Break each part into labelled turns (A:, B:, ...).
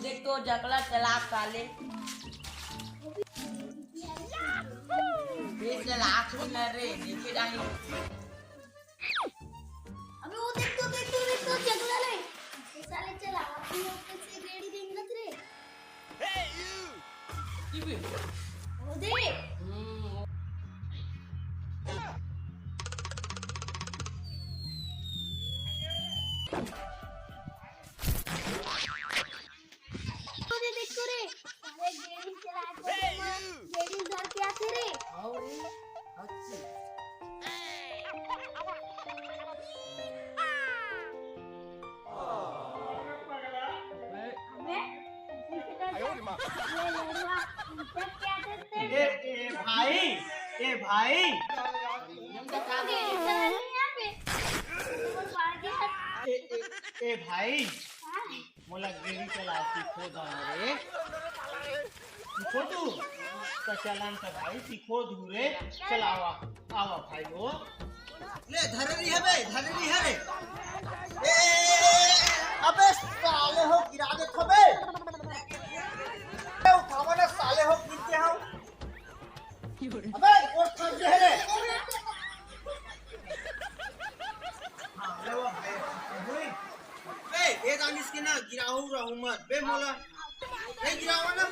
A: देख तो जकला चलाक साले ये चलाक न रे नीचे डाली
B: अबे वो देख तो जगला ले ये साले चला अपनी ऑफिस से रेडी देंगत रे
A: हे यू
B: वो देख देखो रे अरे गेड़ी चला गेड़ी घर के आते रे
A: अच्छी
C: ए भाई ए भाई मोला गेड़ी चला सीखो दाना रे सीखो तू तो चलान का भाई सीखो धूरे चलावा आवा भाई वो ले धररी है रे ए अबे साले हो गिरा दे थबे ए उठावा ना साले हो गिरते हो अबे और थक दे रे हां ले वो भाई ए ये दानिश के ना गिराऊ रहू मत बे मोला नहीं गिरावा ना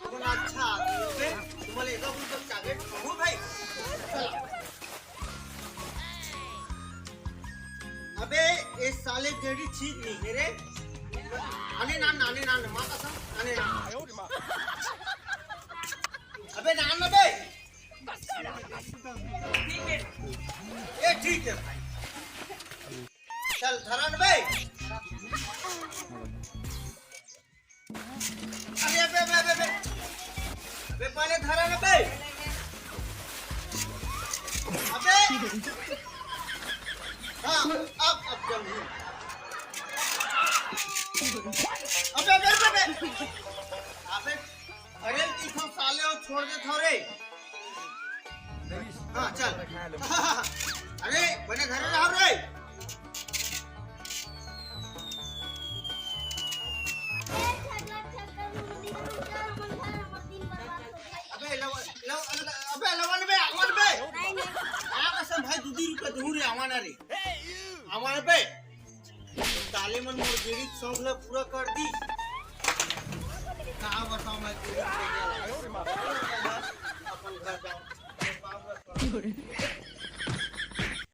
C: कौन अच्छा आदमी बे तुम्हारे इधर उधर टारगेट हो भाई अबे ये साले गेड़ी ठीक नहीं है रे आने ना मां कसम आने ना अबे ना बे ये ठीक है भाई चल धरन बे अबे पहले धरन बे अबे हाँ अब चल अबे अरे तीखो साले और छोड़ दे थोड़े हाँ चल अरे बने घर रहा रे अबे लवन बे आ कसम भाई 2 रुपए दूर है आवाना रे आवाना बे ताले मन मोर गेड़ी सौगला पूरा कर दी कहां बताऊं मैं अपन घर जाऊं